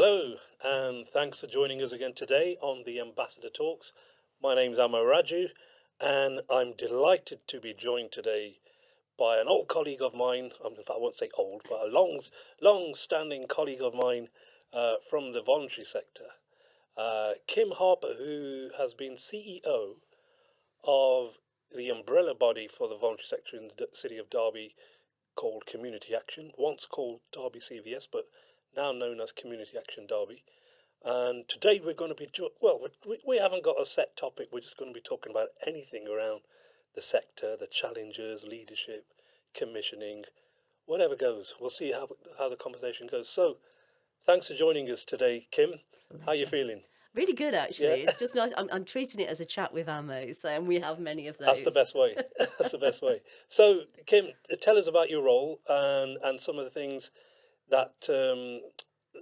Hello, and thanks for joining us again today on the Ambassador Talks. My name's Amo Raju, and I'm delighted to be joined today by an old colleague of mine. In fact, I won't say old, but a long-standing colleague of mine from the voluntary sector, Kim Harper, who has been CEO of the umbrella body for the voluntary sector in the city of Derby called Community Action, once called Derby CVS, but now known as Community Action Derby. And today we're going to be, we haven't got a set topic. We're just going to be talking about anything around the sector, the challenges, leadership, commissioning, whatever goes. We'll see how the conversation goes. So thanks for joining us today, Kim. How are you feeling? Really good, Yeah, actually. It's just nice. I'm treating it as a chat with Amo, so and we have many of that's the those. best way. That's the best way. So, Kim, tell us about your role and some of the things that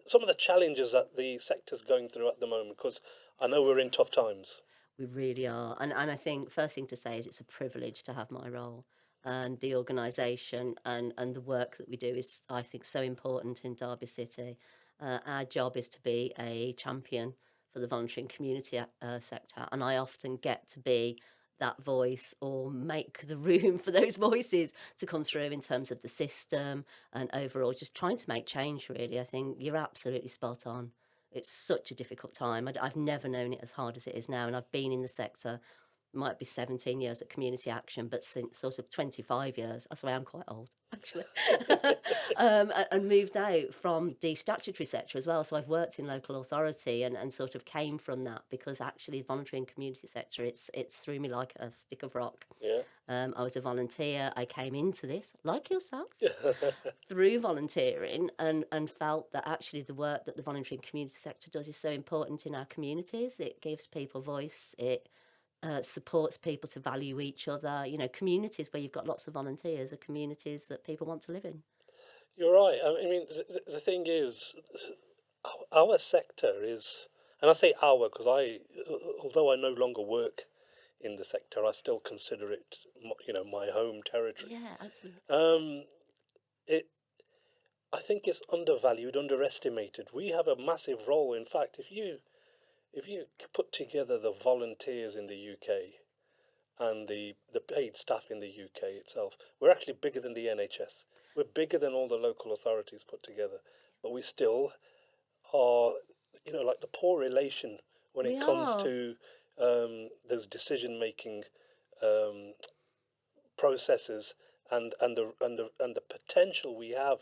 some of the challenges that the sector's going through at the moment, because I know we're in tough times. We really are. And I think first thing to say is it's a privilege to have my role. And the organisation and the work that we do is, I think, so important in Derby City. Our job is to be a champion for the voluntary and community sector. And I often get to be that voice or make the room for those voices to come through in terms of the system and overall just trying to make change, really. I think you're absolutely spot on. It's such a difficult time. I've never known it as hard as it is now, and I've been in the sector, might be 17 years at Community Action, but since sort of 25 years, that's why I'm quite old, actually, and moved out from the statutory sector as well. So I've worked in local authority and sort of came from that because actually voluntary and community sector, it's through me like a stick of rock. Yeah. I was a volunteer. I came into this, like yourself, through volunteering and felt that actually the work that the voluntary and community sector does is so important in our communities. It gives people voice. It supports people to value each other. You know, communities where you've got lots of volunteers are communities that people want to live in. You're right. I mean, the thing is, our sector is, and I say our because although I no longer work in the sector, I still consider it, my home territory. Yeah, absolutely. Um, it, I think it's undervalued, underestimated. We have a massive role. In fact, if you put together the volunteers in the UK and the paid staff in the UK itself, we're actually bigger than the NHS. We're bigger than all the local authorities put together, but we still are, like the poor relation when We it comes are. to those decision making um, processes and the potential we have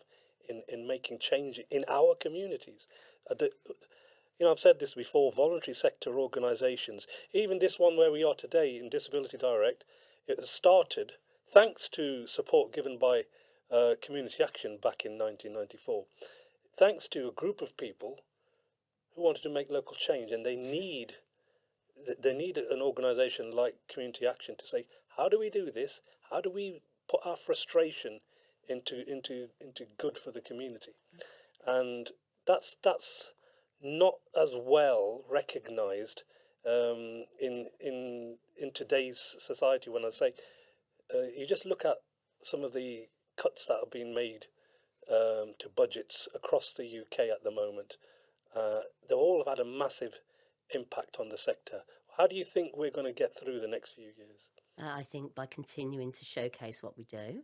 in making change in our communities. I've said this before, voluntary sector organisations, even this one where we are today in Disability Direct, it has started thanks to support given by Community Action back in 1994, thanks to a group of people who wanted to make local change, and they need an organisation like Community Action to say, how do we do this? How do we put our frustration into good for the community? And that's not as well recognised in today's society. When I say you just look at some of the cuts that have been made to budgets across the UK at the moment, they all have had a massive impact on the sector. How do you think we're going to get through the next few years? I think by continuing to showcase what we do.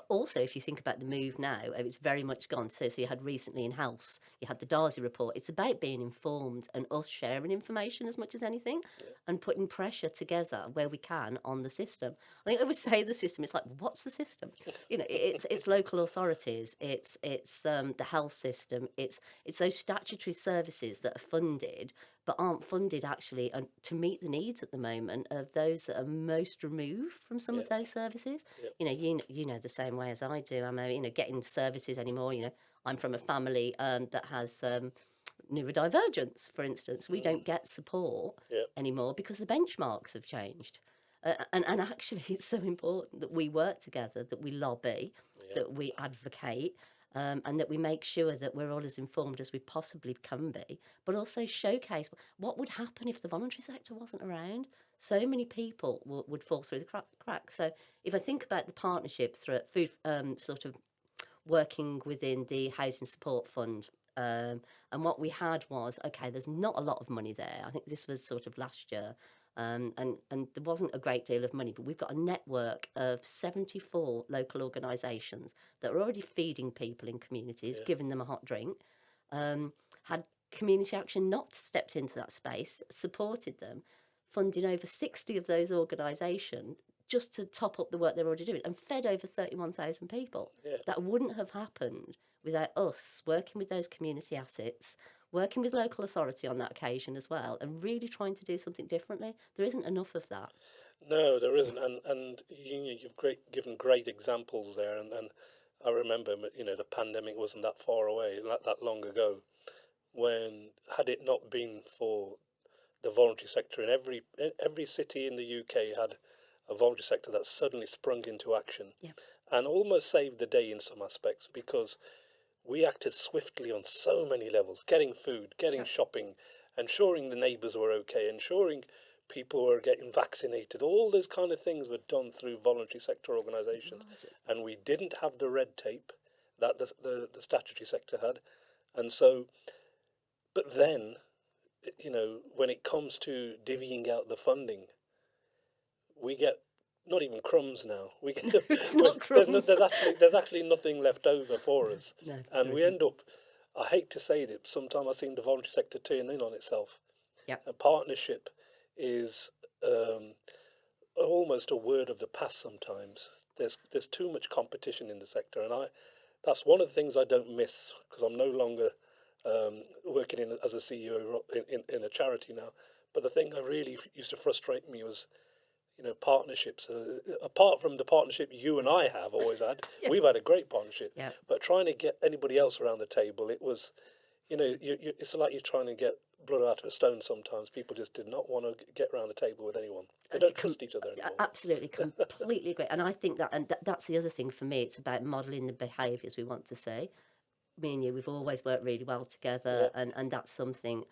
Also, if you think about the move now, it's very much gone. So you had recently in House, you had the Darcy report. It's about being informed and us sharing information as much as anything Yeah, and putting pressure together where we can on the system. I think I would say the system, it's like, what's the system? You know, it's local authorities, it's the health system, it's those statutory services that are funded but aren't funded actually to meet the needs at the moment of those that are most removed from some yeah, of those services. yeah, You know the same way as I do. I'm getting services anymore. I'm from a family that has neurodivergence, for instance. We don't get support yeah, anymore because the benchmarks have changed. And actually, it's so important that we work together, that we lobby, yeah, that we advocate, and that we make sure that we're all as informed as we possibly can be, but also showcase what would happen if the voluntary sector wasn't around. So many people would fall through the cracks. So if I think about the partnership through food, sort of working within the Housing Support Fund And what we had was, okay, there's not a lot of money there. I think this was sort of last year. And there wasn't a great deal of money, but we've got a network of 74 local organisations that are already feeding people in communities, Yeah. giving them a hot drink. Had Community Action not stepped into that space, supported them, funding over 60 of those organisations just to top up the work they're already doing, and fed over 31,000 people. Yeah. That wouldn't have happened without us working with those community assets, working with local authority on that occasion as well, and really trying to do something differently. There isn't enough of that. No, there isn't, and you've given great examples there, and I remember, the pandemic wasn't that far away, not that long ago, when had it not been for the voluntary sector in every city in the UK had a voluntary sector that suddenly sprung into action Yeah. and almost saved the day in some aspects, because we acted swiftly on so many levels, getting food, getting Yeah. shopping, ensuring the neighbours were okay, ensuring people were getting vaccinated. All those kind of things were done through voluntary sector It organisations, was. and we didn't have the red tape that the statutory sector had. And so, but then, when it comes to divvying out the funding, we get not even crumbs now. We get It's not there's no, crumbs. there's actually nothing left over for us, No, and there we isn't. end up. I hate to say that sometimes I've seen the voluntary sector turn in on itself. Yeah. A partnership is almost a word of the past sometimes. There's too much competition in the sector, and that's one of the things I don't miss, because I'm no longer working as a CEO in a charity now. But the thing that really used to frustrate me was, partnerships. Apart from the partnership you and I have always had, Yeah. we've had a great partnership. Yeah. But trying to get anybody else around the table, it was, it's like you're trying to get blood out of a stone sometimes. People just did not want to get around the table with anyone. They don't trust each other anymore. Absolutely, completely agree. And I think that's the other thing for me. It's about modelling the behaviours we want to see. Me and you, we've always worked really well Yeah, together, and that's something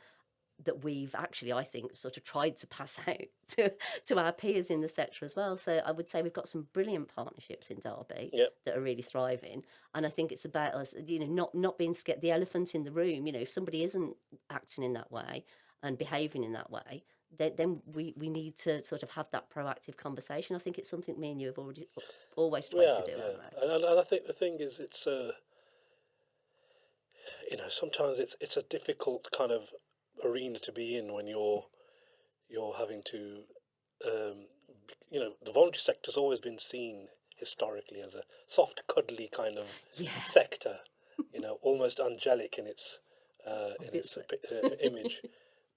that we've actually, I think, sort of tried to pass out to our peers in the sector as well. So I would say we've got some brilliant partnerships in Derby yeah, that are really thriving. And I think it's about us, not being scared. The elephant in the room, if somebody isn't acting in that way and behaving in that way, then we need to sort of have that proactive conversation. I think it's something me and you have already always we tried to have, do, yeah. haven't we? And I think the thing is, it's sometimes it's a difficult kind of arena to be in when you're having to, um, the voluntary sector's always been seen historically as a soft, cuddly kind of Yeah, sector, almost angelic in its obviously. image.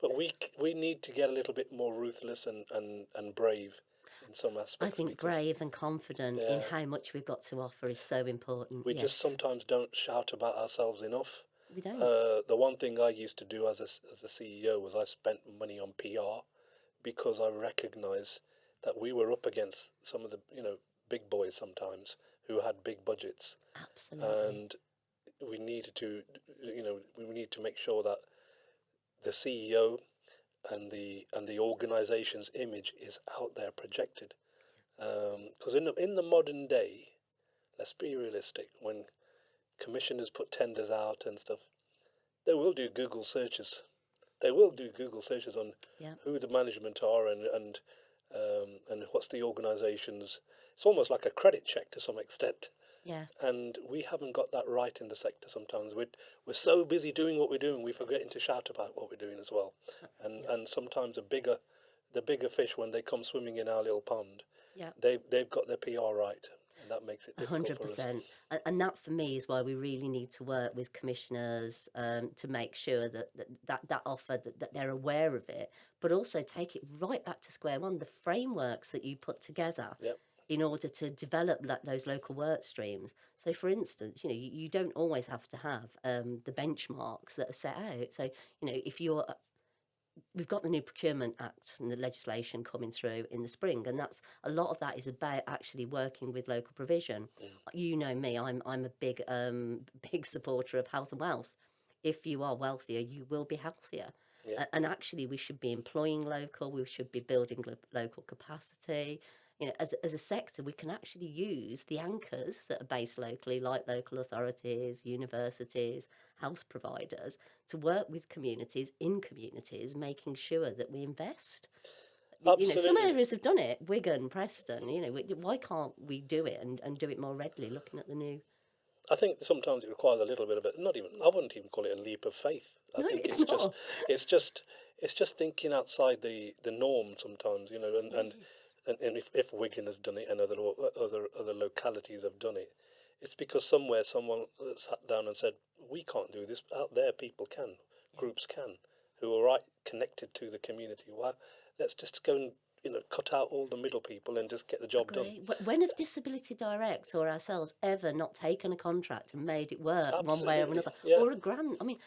But we need to get a little bit more ruthless and brave in some I aspects, think because brave and confident in yeah, how much we've got to offer is so important. we just Yes, sometimes don't shout about ourselves enough. we don't. The one thing I used to do as a CEO was I spent money on PR, because I recognised that we were up against some of the big boys sometimes who had big budgets, Absolutely. and we needed to we need to make sure that the CEO and the organisation's image is out there projected, because in the modern day, let's be realistic, when commissioners put tenders out and stuff, they will do Google searches. They will do Google searches on Yeah, who the management are and what's the organisation's. It's almost like a credit check to some extent, yeah. and we haven't got that right in the sector. Sometimes we're so busy doing what we're doing, we're forgetting to shout about what we're doing as well. And Yeah, and sometimes the bigger fish, when they come swimming in our little pond, yeah, they've got their PR right, and that makes it difficult for us. 100%. And that for me is why we really need to work with commissioners, to make sure that offer, that they're aware of it, but also take it right back to square one. The frameworks that you put together Yep. in order to develop those local work streams. So, for instance, you don't always have to have the benchmarks that are set out. So, if you're we've got the new Procurement Act and the legislation coming through in the spring, and that's a lot of that is about actually working with local provision. Mm. You know me, I'm a big big supporter of health and wealth. If you are wealthier, you will be healthier. Yeah. And actually, we should be employing local. We should be building local capacity. as a sector, we can actually use the anchors that are based locally, like local authorities, universities, health providers, to work with communities in communities, making sure that we invest. Some Absolutely. areas have done it, Wigan, Preston, why can't we do it and do it more readily, looking at the new... I think sometimes it requires a little bit of it. Not even. I wouldn't even call it a leap of faith. I No, think it's it's just, not. it's just, it's just thinking outside the norm sometimes. Yes. And if Wigan has done it and other localities have done it, it's because somewhere someone sat down and said, we can't do this. Out there, people can, Yeah. groups can, who are right connected to the community. Why? Let's just go and cut out all the middle people and just get the job done. Agree. When have Disability Direct or ourselves ever not taken a contract and made it work one way or Absolutely. another? Yeah. Or a grant? I mean,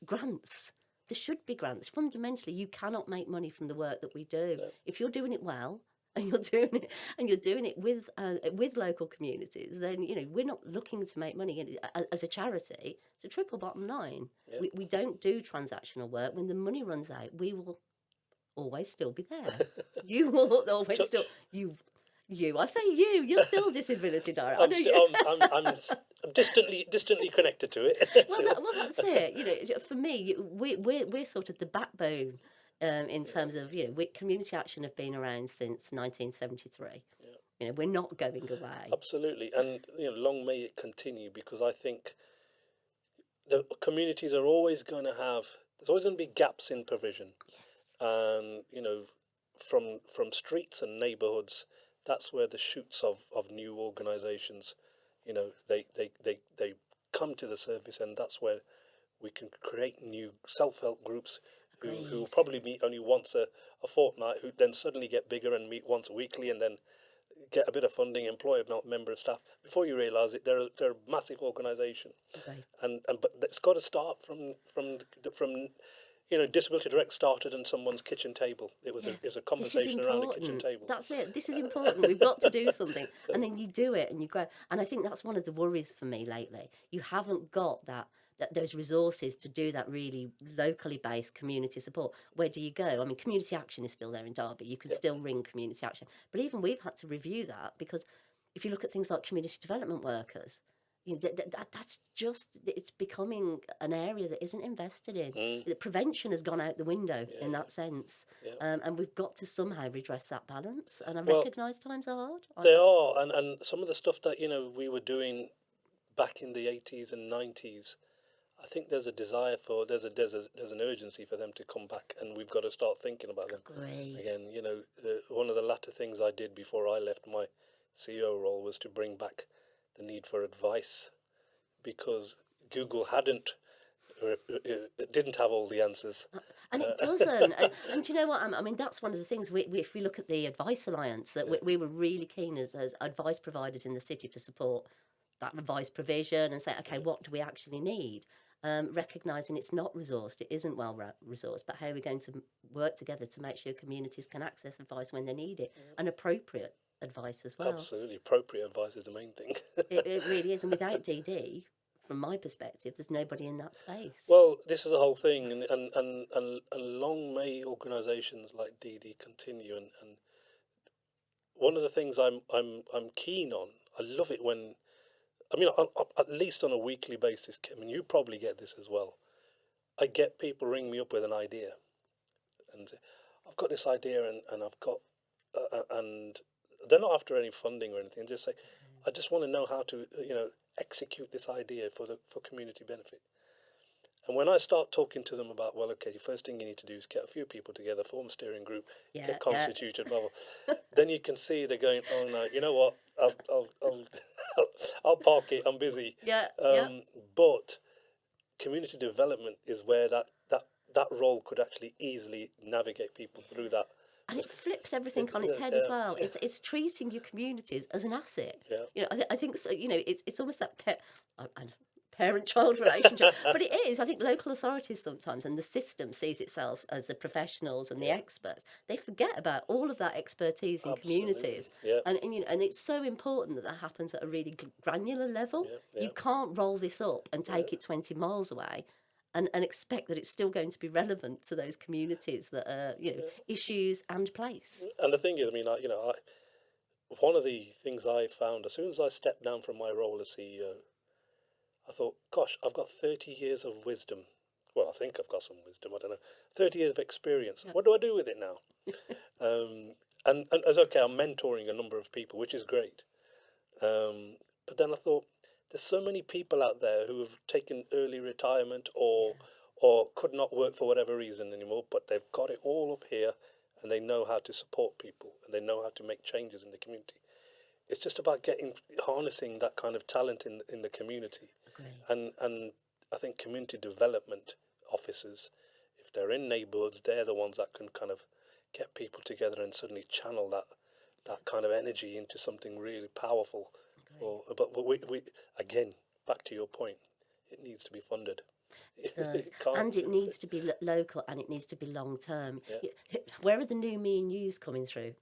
grants. There should be grants. Fundamentally, you cannot make money from the work that we do. Yeah. If you're doing it well and you're doing it with local communities, then we're not looking to make money as a charity. It's a triple bottom line. Yeah. We don't do transactional work. When the money runs out, we will always still be there. You will always still I say you're still disability direct. I I'm know still you. I'm distantly connected to it. Well, that's it. For me, we're sort of the backbone in terms of community action have been around since 1973. We're not going away. Absolutely, and long may it continue, because I think the communities are always going to have. There's always going to be gaps in provision, and from streets and neighbourhoods, that's where the shoots of new organisations, they come to the surface, and that's where we can create new self-help groups who will probably meet only once a fortnight, who then suddenly get bigger and meet once weekly, and then get a bit of funding, employ a member of staff. Before you realise it, they're a massive organisation, Okay. and but it's got to start from Disability Direct started on someone's kitchen table. It was a conversation around a kitchen table. That's it. This is important. We've got to do something. And then you do it and you grow. And I think that's one of the worries for me lately. You haven't got those resources to do that really locally based community support. Where do you go? I mean, community action is still there in Derby. You can still ring community action. But even we've had to review that, because if you look at things like community development workers, that's just, it's becoming an area that isn't invested in. The prevention has gone out the window in that sense. And we've got to somehow redress that balance. And I recognise times are hard. They are, and some of the stuff that we were doing back in the 80s and 90s, I think there's a desire for there's an urgency for them to come back, and we've got to start thinking about them again. One of the latter things I did before I left my CEO role was to bring back the need for advice, because Google didn't have all the answers. And it doesn't. And do you know what? I mean, that's one of the things. If we look at the Advice Alliance, that we were really keen as advice providers in the city to support that advice provision and say, okay, what do we actually need? Recognising it's not resourced, it isn't well resourced, but how are we going to work together to make sure communities can access advice when they need it, and appropriate advice as well. Absolutely, appropriate advice is the main thing. It really is, and without DD, from my perspective, there's nobody in that space. Well, this is the whole thing, and long may organisations like DD continue. And one of the things I'm keen on, I love it when, at least on a weekly basis, Kim, and you probably get this as well. I get people ring me up with an idea, and say, I've got this idea, and I've got, and they're not after any funding or anything. Just say, I just want to know how to, execute this idea for community benefit. And when I start talking to them about, well, okay, the first thing you need to do is get a few people together, form a steering group, get constituted, blah, blah. Then you can see they're going, oh no, you know what? I'll park it. I'm busy. But community development is where that role could actually easily navigate people through that. And it flips everything on its head as well. It's treating your communities as an asset. I think so. It's almost that parent-child relationship, but it is. I think local authorities sometimes, and the system sees itself as the professionals and the experts. They forget about all of that expertise in communities, and it's so important that happens at a really granular level. You can't roll this up and take it 20 miles away. And expect that it's still going to be relevant to those communities that are, issues and place. And the thing is, one of the things I found as soon as I stepped down from my role as CEO, I thought, gosh, I've got 30 years of wisdom. Well, I think I've got some wisdom, I don't know. 30 years of experience. Yep. What do I do with it now? And as okay, I'm mentoring a number of people, which is great. But then I thought, there's so many people out there who have taken early retirement or could not work for whatever reason anymore, but they've got it all up here and they know how to support people and they know how to make changes in the community. It's just about harnessing that kind of talent in the community. Agree. And I think community development officers, if they're in neighbourhoods, they're the ones that can kind of get people together and suddenly channel that kind of energy into something really powerful. But we again, back to your point, it needs to be funded. It does, It can't. and it needs to be local, and it needs to be long term. Yeah. Where are the new me and yous coming through?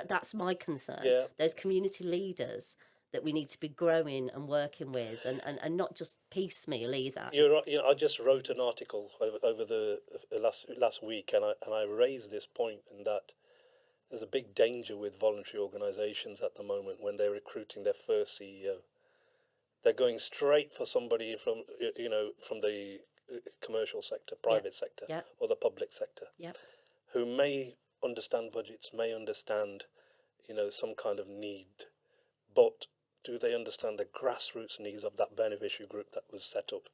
That's my concern. Yeah. Those community leaders that we need to be growing and working with, and not just piecemeal either. You're right. I just wrote an article over the last week, and I raised this point in that there's a big danger with voluntary organisations at the moment when they're recruiting their first CEO. They're going straight for somebody from from the commercial sector, private sector, Yep. or the public sector, Yep. who may understand budgets, may understand some kind of need, but do they understand the grassroots needs of that beneficiary group that was set up,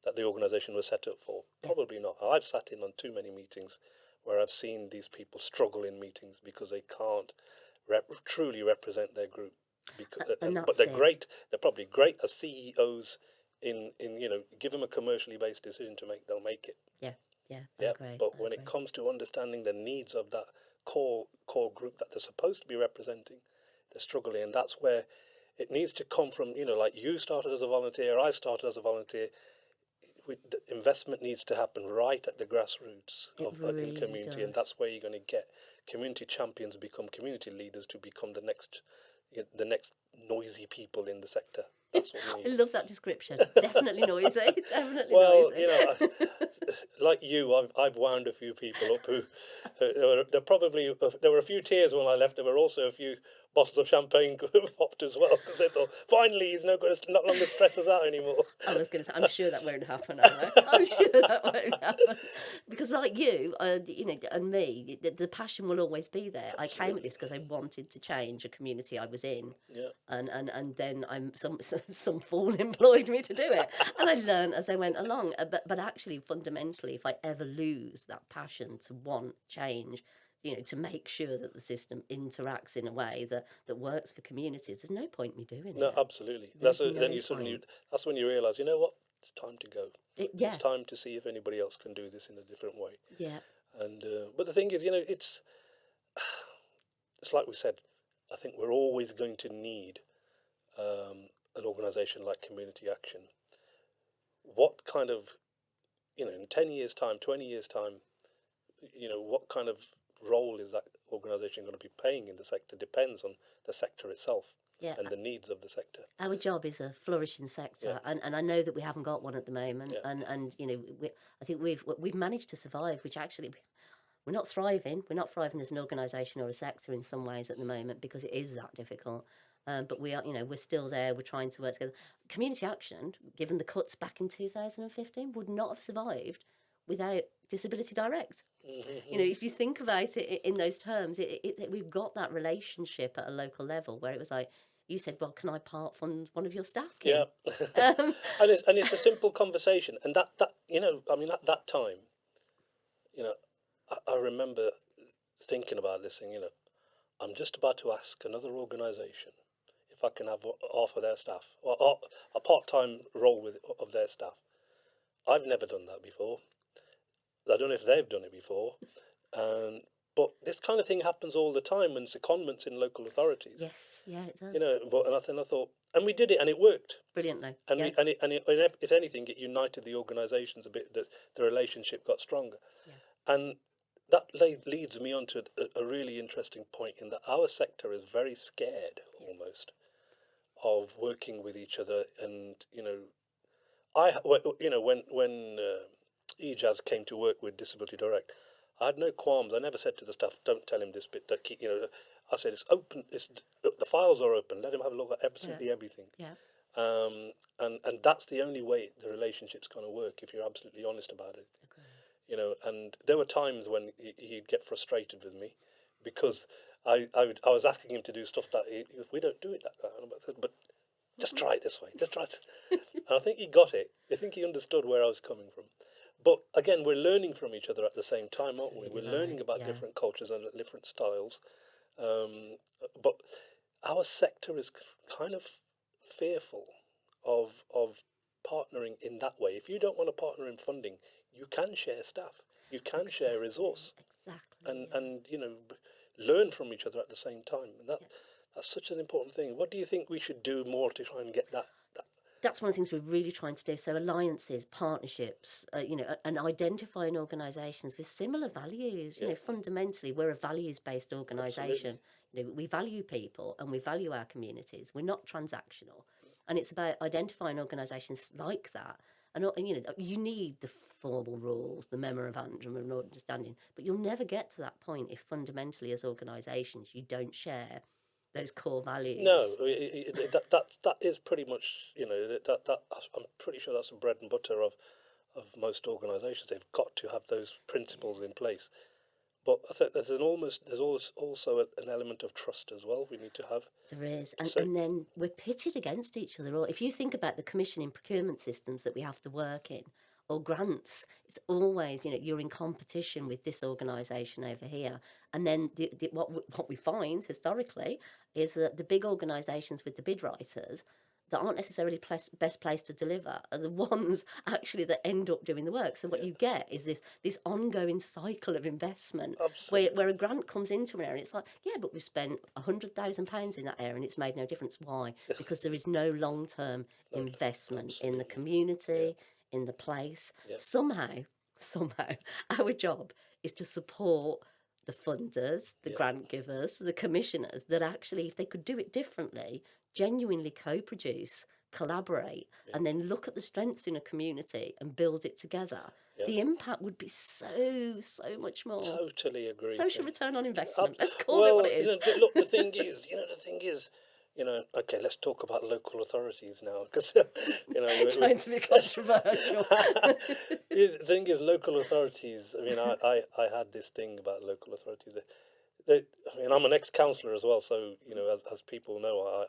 that the organisation was set up for? Probably not. I've sat in on too many meetings where I've seen these people struggle in meetings because they can't truly represent their group. And But that's they're it. great. They're probably great as CEOs. Give them a commercially based decision to make, they'll make it. Yeah. I Yeah. agree. But I when it agree. comes to understanding the needs of that core group that they're supposed to be representing, they're struggling, and that's where it needs to come from. Like you started as a volunteer, I started as a volunteer. The investment needs to happen right at the grassroots It of in really community, and does. that's where you're going to get community champions become community leaders to become the next noisy people in the sector. That's what we I need. love that description. Definitely noisy. Definitely Well, noisy. like you, I've wound a few people up who there were a few tears when I left. There were also a few bottles of champagne popped as well because they thought finally he's not longer stress us out anymore. I was going to say, I'm sure that won't happen, Amo. I'm sure that won't happen. Because, like you, and me, the passion will always be there. I came at this because I wanted to change a community I was in. Yeah. And then some fool employed me to do it. And I learned as I went along. But actually, fundamentally, if I ever lose that passion to want change, to make sure that the system interacts in a way that works for communities, there's no point me doing No, it. absolutely. There's Then no you suddenly point. that's when you realise, you know what? It's time to go. Yeah, It's time to see if anybody else can do this in a different way. yeah. And but the thing is, it's like we said. I think we're always going to need an organisation like Community Action. What kind of in 10 years' time, 20 years' time, what kind of role is that organisation going to be playing in the sector depends on the sector itself Yeah, and the needs of the sector. our job is a flourishing sector, Yeah. and I know that we haven't got one at the moment, Yeah. and I think we've managed to survive, which actually we're not thriving. We're not thriving as an organisation or a sector in some ways at the moment because it is that difficult. But we are, we're still there. We're trying to work together. Community Action, given the cuts back in 2015, would not have survived without Disability Direct. Mm-hmm. If you think about it in those terms, we've got that relationship at a local level where it was like you said, "Well, can I part fund one of your staff, Yeah. Kim?" Um, And it's a simple conversation, and I mean at that time, I remember thinking about this thing. I'm just about to ask another organisation if I can have half of their staff or a part-time role of their staff. I've never done that before. I don't know if they've done it before, but this kind of thing happens all the time when secondments in local authorities. yes, yeah, it does But and I thought, and we did it, and it worked. brilliantly. And Yeah, if anything, it united the organisations a bit. The relationship got stronger, yeah, and that leads me on to a really interesting point in that our sector is very scared almost of working with each other. And when EJAZ came to work with Disability Direct, I had no qualms. I never said to the staff, "Don't tell him this bit." I said it's open. The files are open. Let him have a look at Yeah. absolutely everything. Yeah. And that's the only way the relationship's going to work if you're absolutely honest about it. Agree. And there were times when he'd get frustrated with me because I was asking him to do stuff that we don't do it that way. But just try it this way. Just try it. And I think he got it. I think he understood where I was coming from. But again, we're learning from each other at the same time, aren't we? Absolutely We're learning right, about yeah. different cultures and different styles. But our sector is kind of fearful of partnering in that way. If you don't want to partner in funding, you can share staff, you can share resource, Exactly. Yeah. and learn from each other at the same time. And Yeah. that's such an important thing. What do you think we should do more to try and get that? That's one of the things we're really trying to do. So alliances, partnerships, and identifying organisations with similar values. Yeah, Fundamentally, we're a values-based absolutely. organisation. We value people and we value our communities. We're not transactional, and it's about identifying organisations like that. And you need the formal rules, the memorandum of understanding, but you'll never get to that point if fundamentally, as organisations, you don't share those core No, values. that is pretty much that I'm pretty sure that's the bread and butter of most organisations. They've got to have those principles in place. But I think there's always also an element of trust as well. We need to have. There is. And, So and then we're pitted against each other. Or if you think about the commissioning procurement systems that we have to work in, or grants, it's always, you're in competition with this organisation over here. And then what we find historically is that the big organisations with the bid writers that aren't necessarily best placed to deliver are the ones actually that end up doing the work. So what yeah, you get is this ongoing cycle of investment where absolutely. a grant comes into an area and it's like, yeah, but we've spent £100,000 in that area and it's made no difference. Why? Because there is no long-term No, investment in the absolutely. Yeah, community, in the place. yeah, Somehow, our job is to support the funders, the yeah, grant givers, the commissioners that actually, if they could do it differently, genuinely co-produce, collaborate, yeah, and then look at the strengths in a community and build it together, yeah. the impact would be so much more. Totally agree. Social And return on uh, investment. Let's call it what well, it is. look, the thing is, okay, let's talk about local authorities now, because Trying to be controversial. the thing is, local authorities. I mean, I had this thing about local authorities. I mean, I'm an ex-councillor as well, so as people know,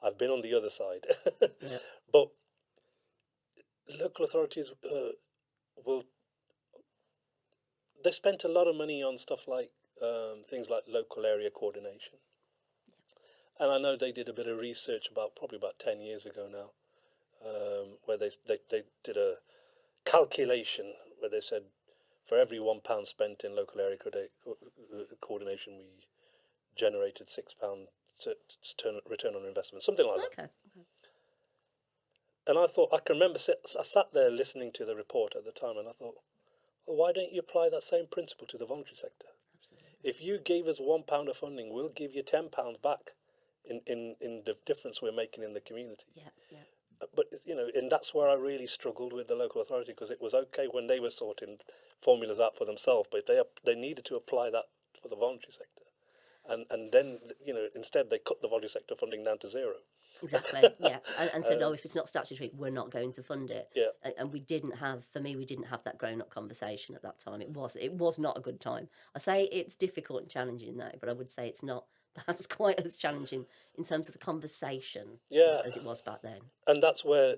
I've been on the other side. Yeah. But local authorities will they spent a lot of money on stuff like things like local area coordination. And I know they did a bit of research probably about 10 years ago now, where they did a calculation where they said for every £1 spent in local area coordination, we generated £6 return on investment, something like that. Okay. And I can remember I sat there listening to the report at the time, and I thought, well, why don't you apply that same principle to the voluntary sector? Absolutely. If you gave us £1 of funding, we'll give you £10 back in the difference we're making in the community. Yeah. Yeah. But and that's where I really struggled with the local authority, because it was okay when they were sorting formulas out for themselves, but they needed to apply that for the voluntary sector, and then instead they cut the voluntary sector funding down to zero. Exactly. Yeah. And said, oh, if it's not statutory, we're not going to fund it. Yeah, And we didn't have, for me, we didn't have that grown up conversation at that time. It was not a good time. I say it's difficult and challenging now, but I would say it's not perhaps quite as challenging in terms of the conversation yeah, as it was back then. and that's where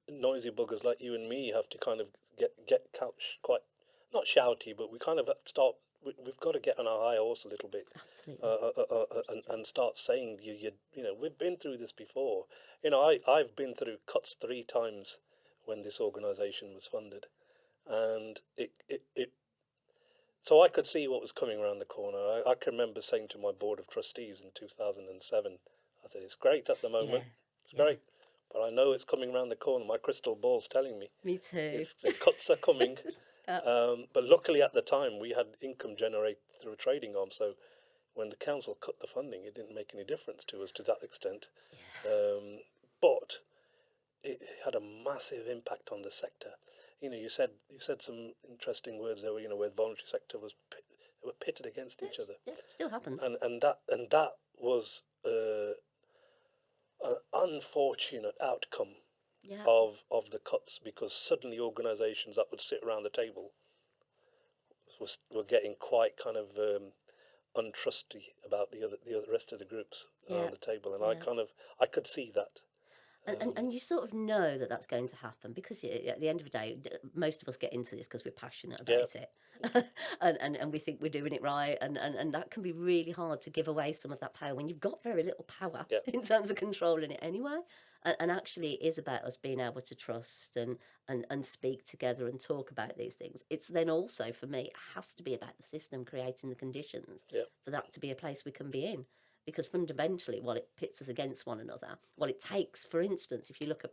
noisy buggers like you and me have to kind of get quite not shouty, but we kind of have to start. We've got to get on our high horse a little bit, Absolutely. and start saying we've been through this before. I've been through cuts 3 times when this organisation was funded, and it so I could see what was coming around the corner. I can remember saying to my board of trustees in 2007, I said, it's great at the Yeah. moment, it's Yeah. great, but I know it's coming around the corner. My crystal ball's telling me Me too. the cuts are coming. Yeah. But luckily at the time we had income generated through a trading arm, so when the council cut the funding, it didn't make any difference to us to that extent. Yeah. But it had a massive impact on the sector. You said some interesting words there. Where the voluntary sector was were pitted against each other, Yeah, still happens. and that was an unfortunate outcome Yeah, of the cuts, because suddenly organisations that would sit around the table were getting quite kind of untrusty about the rest of the groups yeah, around the table, and yeah. I could see that. And you sort of know that that's going to happen because at the end of the day, most of us get into this because we're passionate Yeah, about it, and we think we're doing it right, and that can be really hard to give away some of that power when you've got very little power yeah, in terms of controlling it anyway. And actually, it is about us being able to trust and speak together and talk about these things. It's then also for me, it has to be about the system creating the conditions yeah, for that to be a place we can be in, because fundamentally, while it pits us against one another, while it takes, for instance, if you look at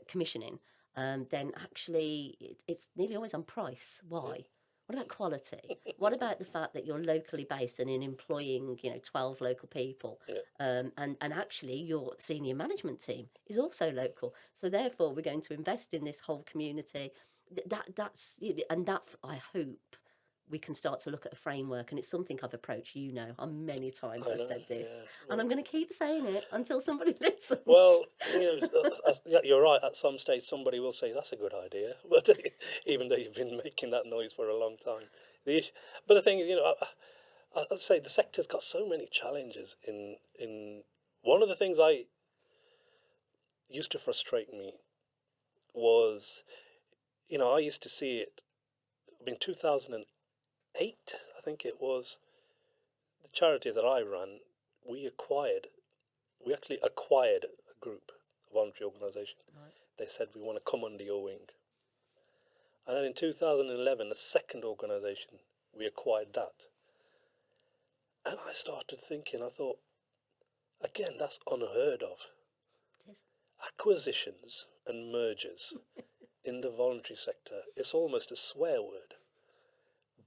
commissioning, then actually it's nearly always on price. yeah, Why? What about quality? What about the fact that you're locally based and in employing, 12 local people, yeah. and actually your senior management team is also local. So therefore, we're going to invest in this whole community. That's and that I hope we can start to look at a framework, and it's something I've approached, on many times I I've know. said this, Yeah. and Well, I'm going to keep saying it until somebody listens. well, yeah, you're right. At some stage, somebody will say that's a good idea, but even though you've been making that noise for a long time, but the thing is, I'd say the sector's got so many challenges. In one of the things I used to frustrate me was, I used to see it. I mean, 2008, I think it was, the charity that I ran. We acquired, we actually acquired a group, a voluntary organisation. Right. They said we want to come under your wing. And then in 2011, a second organisation, we acquired that. And I started thinking, I thought, again, that's unheard of. It is. Acquisitions and mergers in the voluntary sector, it's almost a swear word.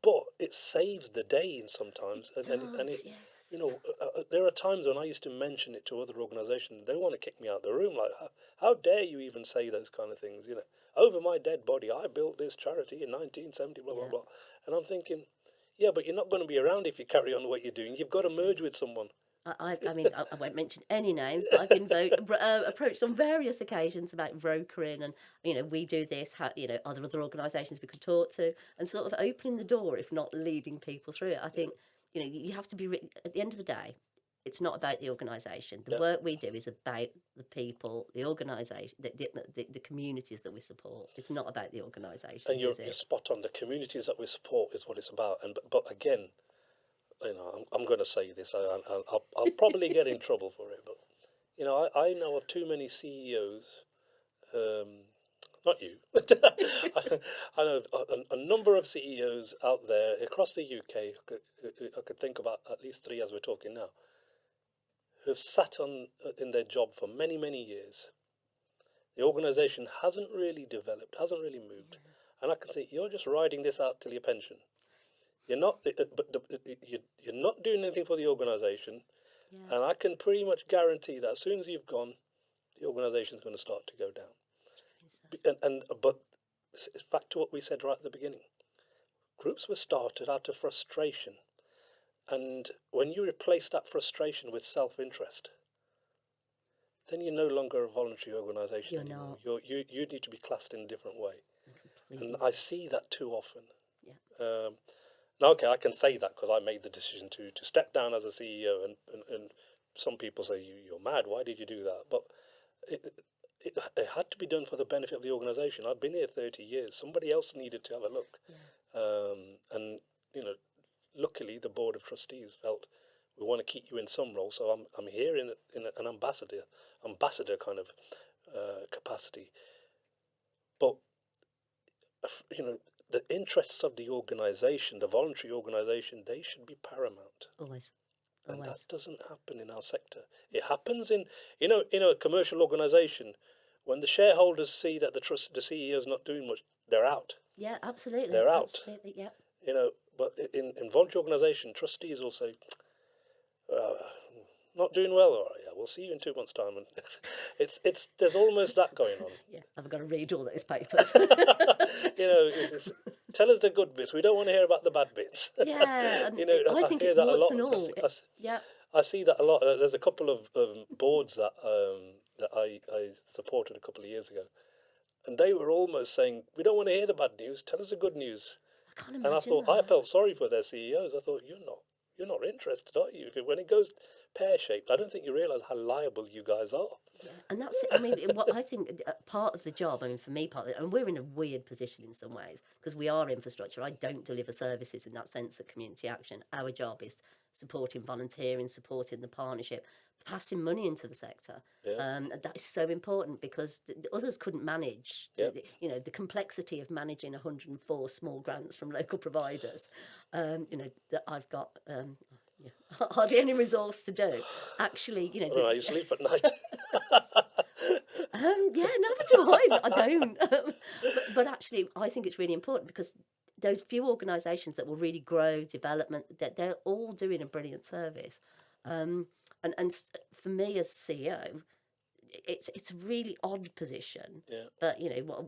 But it saves the day in It sometimes. And does, it, yes. there are times when I used to mention it to other organisations, they want to kick me out of the room. Like, how dare you even say those kind of things? Over my dead body, I built this charity in 1970, blah, blah, Yeah, blah. And I'm thinking, yeah, but you're not going to be around if you carry on what you're doing. You've got to that's it. merge with someone. I won't mention any names, but I've been approached on various occasions about brokering, and we do this. Are there other organisations we could talk to, and sort of opening the door, if not leading people through it. I Yeah, think you have to be at the end of the day. It's not about the organisation. The yeah. work we do is about the people, the organisation, the communities that we support. It's not about the And organisations, you're, is you're it? spot on. The communities that we support is what it's about. But again, I'm going to say this. I'll probably get in trouble for it. But I know of too many CEOs. Not you. I know a number of CEOs out there across the UK. I could think about at least three as we're talking now, who've sat on in their job for many, many years. The organisation hasn't really developed, hasn't really moved, and I can say you're just riding this out till your pension. You're not, you're not doing anything for the organisation, Yeah, and I can pretty much guarantee that as soon as you've gone, the organisation's going to start to go down. But it's back to what we said right at the beginning. Groups were started out of frustration, and when you replace that frustration with self-interest, then you're no longer a voluntary organisation you're anymore. not. You need to be classed in a different way, I and completely I agree. see that too often. Yeah, Now, okay, I can say that because I made the decision to step down as a CEO, and some people say you're mad. Why did you do that? But it, it had to be done for the benefit of the organisation. I've been here 30 years. Somebody else needed to have a look, yeah. and you know, luckily the board of trustees felt we want to keep you in some role. So I'm here in an ambassador kind of capacity. But the interests of the organisation, the voluntary organisation, they should be paramount. Always, And that always. doesn't happen in our sector. It happens in a commercial organisation. When the shareholders see that the CEO is not doing much, they're out. Yeah, absolutely, They're out. absolutely. Yeah, But in voluntary organisation, trustees will say, uh, "Not doing well, all right, yeah, we'll see you in 2 months' time." And it's there's almost that going on. yeah. I've got to read all those papers. you know, it's, tell us the good bits. We don't want to hear about the bad bits. Yeah, and I I think hear it's that a warts lot. and all. Yeah, I see that a lot. There's a couple of boards that I supported a couple of years ago, and they were almost saying, "We don't want to hear the bad news. Tell us the good news." I can't And imagine I that. felt sorry for their CEOs. I thought, you're not interested, are you? When it goes pear shaped, I don't think you realise how liable you guys are. Yeah, and that's it. I mean, what I think part of the job, I mean, for me, and we're in a weird position in some ways because we are infrastructure. I don't deliver services in that sense of community action. Our job is supporting volunteering, supporting the partnership, passing money into the sector. Yeah, And that is so important because others couldn't manage, yeah. the complexity of managing 104 small grants from local providers. That I've got yeah, hardly any resource to do. Actually, I don't know how you sleep at night. Yeah, neither do I. I don't. But actually, I think it's really important because those few organisations that will really grow development, that they're all doing a brilliant service. For me as CEO, it's a really odd position. Yeah, But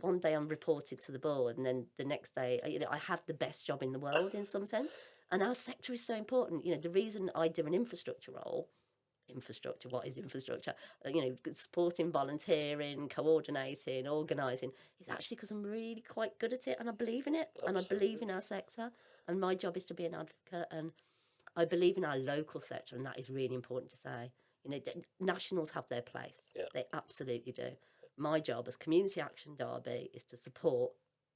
one day I'm reported to the board, and then the next day, I have the best job in the world in some sense. And our sector is so important. The reason I do an infrastructure role, infrastructure, what is infrastructure, supporting volunteering, coordinating, organising, is actually because I'm really quite good at it and I believe in it and I believe in absolutely. our sector, and my job is to be an advocate, and I believe in our local sector, and that is really important to say. Nationals have their place, Yeah, they absolutely do. My job as Community Action Derby is to support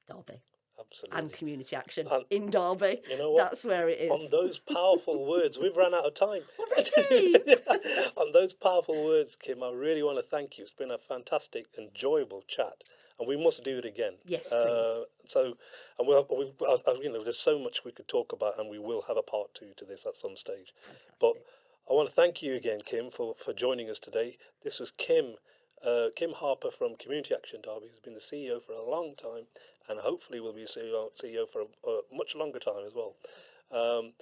Derby and absolutely. community action And in Derby. you know what? That's where it On is. those powerful words, we've run out of time. Already. On those powerful words, Kim, I really want to thank you. It's been a fantastic, enjoyable chat, and we must do it again. Yes, please. And there's so much we could talk about, and we will have a part two to this at some stage. But Fantastic. I want to thank you again, Kim, for joining us today. This was Kim Harper from Community Action Derby, who's been the CEO for a long time, and hopefully will be CEO for a much longer time as well. Um,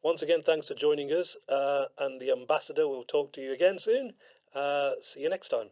Once again, thanks for joining us, and the ambassador will talk to you again soon. See you next time.